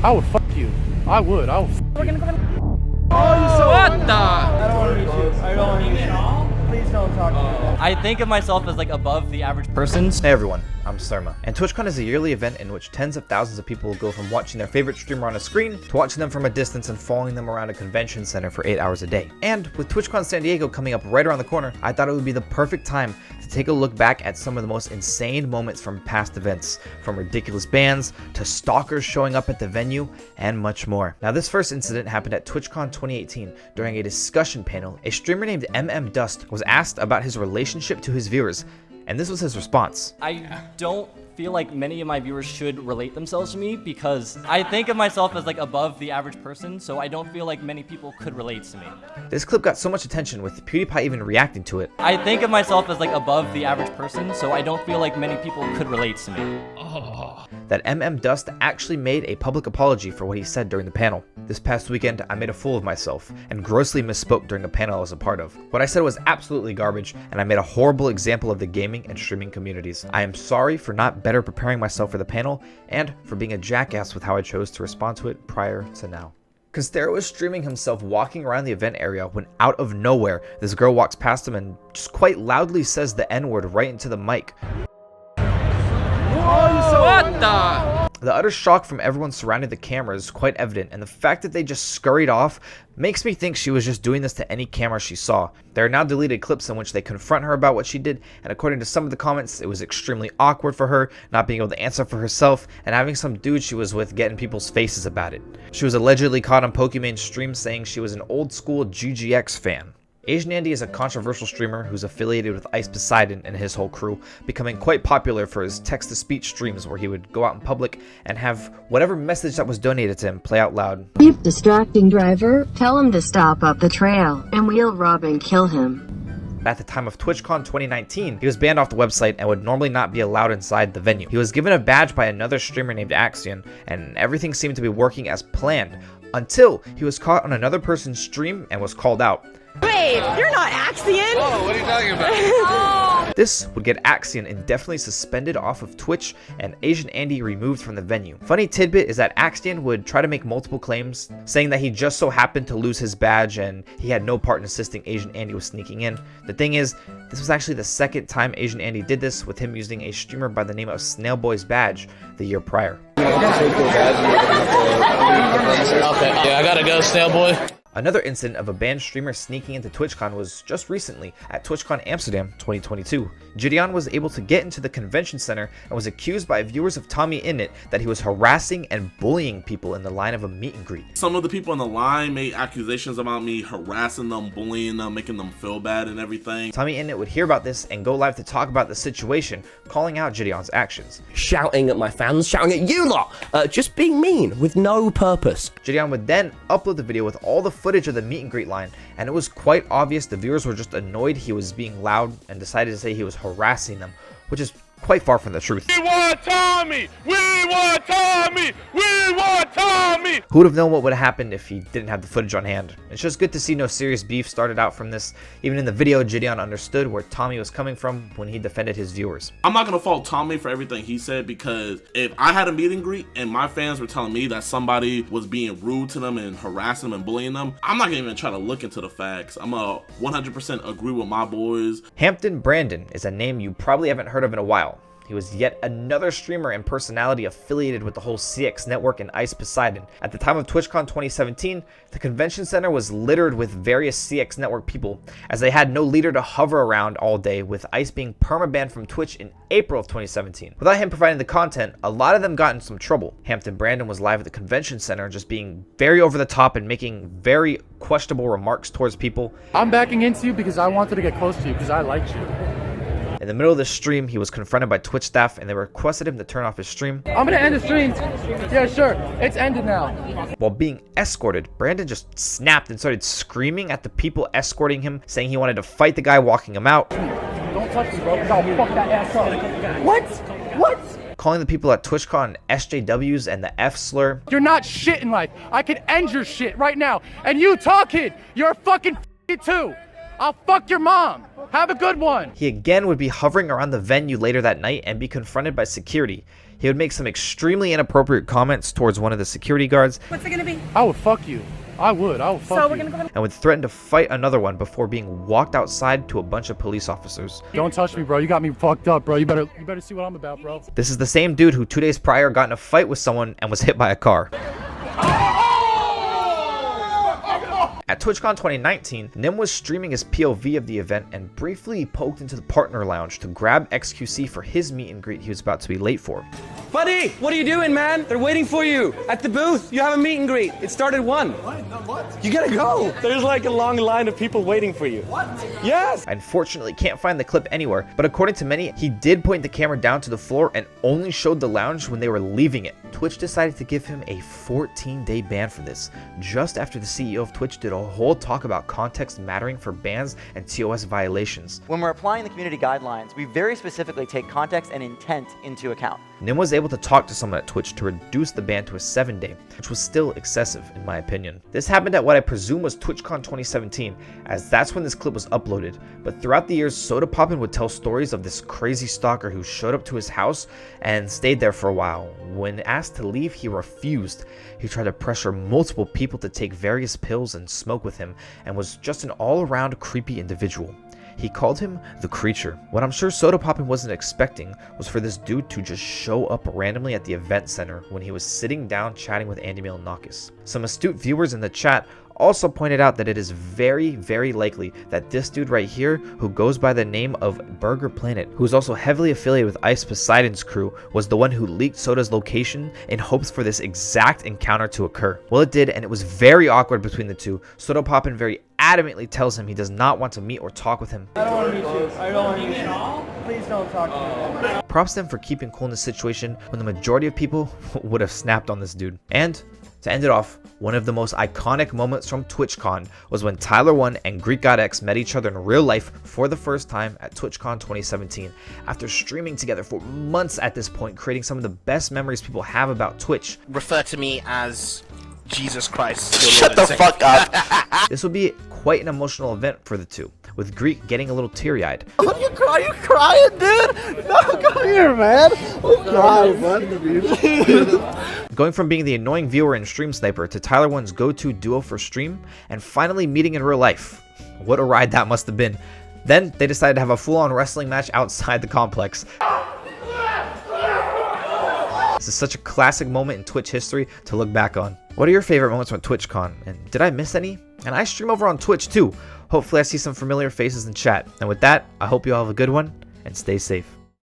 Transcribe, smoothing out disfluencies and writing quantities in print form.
I would fuck you. I would. We're gonna go. What the? I don't want to meet you. I don't want to meet you. Please don't talk to me. I think of myself as like above the average person. Hey everyone, I'm Surma, and Twitchcon is a yearly event in which tens of thousands of people will go from watching their favorite streamer on a screen to watching them from a distance and following them around a convention center for 8 hours a day. And with Twitchcon San Diego coming up right around the corner, I thought it would be the perfect time to take a look back at some of the most insane moments from past events, from ridiculous bans to stalkers showing up at the venue and much more. Now this first incident happened at Twitchcon 2018 during a discussion panel. A streamer named NymN was asked about his relationship to his viewers, and this was his response. I don't feel like many of my viewers should relate themselves to me because I think of myself as like above the average person, so I don't feel like many people could relate to me. This clip got so much attention, with PewDiePie even reacting to it. I think of myself as like above the average person, so I don't feel like many people could relate to me. That NymN actually made a public apology for what he said during the panel. This past weekend, I made a fool of myself and grossly misspoke during a panel I was a part of. What I said was absolutely garbage, and I made a horrible example of the gaming and streaming communities. I am sorry for not better preparing myself for the panel, and for being a jackass with how I chose to respond to it prior to now. Constero was streaming himself walking around the event area when out of nowhere, this girl walks past him and just quite loudly says the N-word right into the mic. What the? The utter shock from everyone surrounding the camera is quite evident, and the fact that they just scurried off makes me think she was just doing this to any camera she saw. There are now deleted clips in which they confront her about what she did, and according to some of the comments, it was extremely awkward for her, not being able to answer for herself, and having some dude she was with get in people's faces about it. She was allegedly caught on Pokemon's stream saying she was an old school GGX fan. Asian Andy is a controversial streamer who's affiliated with Ice Poseidon and his whole crew, becoming quite popular for his text-to-speech streams where he would go out in public and have whatever message that was donated to him play out loud. Keep distracting driver, tell him to stop up the trail, and we'll rob and kill him. At the time of TwitchCon 2019, he was banned off the website and would normally not be allowed inside the venue. He was given a badge by another streamer named Axion, and everything seemed to be working as planned, until he was caught on another person's stream and was called out. Wait, you're not Axion? Oh, what are you talking about? This would get Axion indefinitely suspended off of Twitch and Asian Andy removed from the venue. Funny tidbit is that Axion would try to make multiple claims, saying that he just so happened to lose his badge and he had no part in assisting Asian Andy with sneaking in. The thing is, this was actually the second time Asian Andy did this, with him using a streamer by the name of Snailboy's badge the year prior. Okay, yeah, I gotta go, Snailboy. Another incident of a banned streamer sneaking into TwitchCon was just recently at TwitchCon Amsterdam 2022. Judian was able to get into the convention center and was accused by viewers of TommyInnit that he was harassing and bullying people in the line of a meet and greet. Some of the people in the line made accusations about me harassing them, bullying them, making them feel bad and everything. TommyInnit would hear about this and go live to talk about the situation, calling out Judian's actions. Shouting at my fans, shouting at you lot, just being mean with no purpose. Judian would then upload the video with all the footage of the meet and greet line, and it was quite obvious the viewers were just annoyed he was being loud and decided to say he was harassing them, which is quite far from the truth. We want Tommy! We want Tommy! We want Tommy! Who would have known what would have happened if he didn't have the footage on hand? It's just good to see no serious beef started out from this. Even in the video, Judian understood where Tommy was coming from when he defended his viewers. I'm not gonna fault Tommy for everything he said, because if I had a meet and greet and my fans were telling me that somebody was being rude to them and harassing them and bullying them, I'm not gonna even try to look into the facts. I'm gonna 100% agree with my boys. Hampton Brandon is a name you probably haven't heard of in a while. He was yet another streamer and personality affiliated with the whole CX network and Ice Poseidon. At the time of TwitchCon 2017, the convention center was littered with various CX network people, as they had no leader to hover around all day, with Ice being permabanned from Twitch in April of 2017. Without him providing the content, a lot of them got in some trouble. Hampton Brandon was live at the convention center, just being very over the top and making very questionable remarks towards people. I'm backing into you because I wanted to get close to you because I liked you. In the middle of the stream, he was confronted by Twitch staff and they requested him to turn off his stream. I'm gonna end the stream. Yeah, sure. It's ended now. While being escorted, Brandon just snapped and started screaming at the people escorting him, saying he wanted to fight the guy walking him out. Don't touch me, bro, because I'll fuck that ass up. What? What? Calling the people at TwitchCon SJWs and the F slur. You're not shit in life. I can end your shit right now. And you talking, you're a fucking too. I'll fuck your mom. Have a good one. He again would be hovering around the venue later that night and be confronted by security. He would make some extremely inappropriate comments towards one of the security guards. What's it gonna be? I would fuck you. I would fuck So we're you. gonna go in. And would threaten to fight another one before being walked outside to a bunch of police officers. Don't touch me, bro. You got me fucked up, bro. You better see what I'm about, bro. This is the same dude who 2 days prior got in a fight with someone and was hit by a car. At Twitchcon 2019, NymN was streaming his POV of the event and briefly poked into the partner lounge to grab XQC for his meet and greet he was about to be late for. Buddy, what are you doing, man? They're waiting for you at the booth. You have a meet and greet. It started 1. What? You gotta go. There's like a long line of people waiting for you. What? Yes. I unfortunately can't find the clip anywhere, but according to many, he did point the camera down to the floor and only showed the lounge when they were leaving it. Twitch decided to give him a 14-day ban for this, just after the CEO of Twitch did a whole talk about context mattering for bans and TOS violations. When we're applying the community guidelines, we very specifically take context and intent into account. NymN was able to talk to someone at Twitch to reduce the ban to a 7-day, which was still excessive in my opinion. This happened at what I presume was TwitchCon 2017, as that's when this clip was uploaded, but throughout the years, Sodapoppin would tell stories of this crazy stalker who showed up to his house and stayed there for a while. When asked to leave, he refused. He tried to pressure multiple people to take various pills and smoke with him, and was just an all-around creepy individual. He called him the Creature. What I'm sure Sodapoppin wasn't expecting was for this dude to just show up randomly at the event center when he was sitting down chatting with Andy Milonakis. Some astute viewers in the chat also pointed out that it is very, very likely that this dude right here, who goes by the name of Burger Planet, who is also heavily affiliated with Ice Poseidon's crew, was the one who leaked Soda's location in hopes for this exact encounter to occur. Well, it did, and it was very awkward between the two. Sodapoppin very adamantly tells him he does not want to meet or talk with him. I don't want to meet you. I don't want to meet you. Please don't talk to me. Props to them for keeping cool in this situation when the majority of people would have snapped on this dude. And to end it off, one of the most iconic moments from TwitchCon was when Tyler1 and Greek met each other in real life for the first time at TwitchCon 2017. After streaming together for months at this point, creating some of the best memories people have about Twitch. Refer to me as Jesus Christ. Shut the fuck up. This will be quite an emotional event for the two, with Greek getting a little teary-eyed. Are you crying, dude? No, come here, man. I'm crying, man. Going from being the annoying viewer in Stream Sniper to Tyler1's go-to duo for stream, and finally meeting in real life. What a ride that must have been. Then they decided to have a full-on wrestling match outside the complex. This is such a classic moment in Twitch history to look back on. What are your favorite moments from TwitchCon? And did I miss any? And I stream over on Twitch too. Hopefully I see some familiar faces in chat. And with that, I hope you all have a good one and stay safe.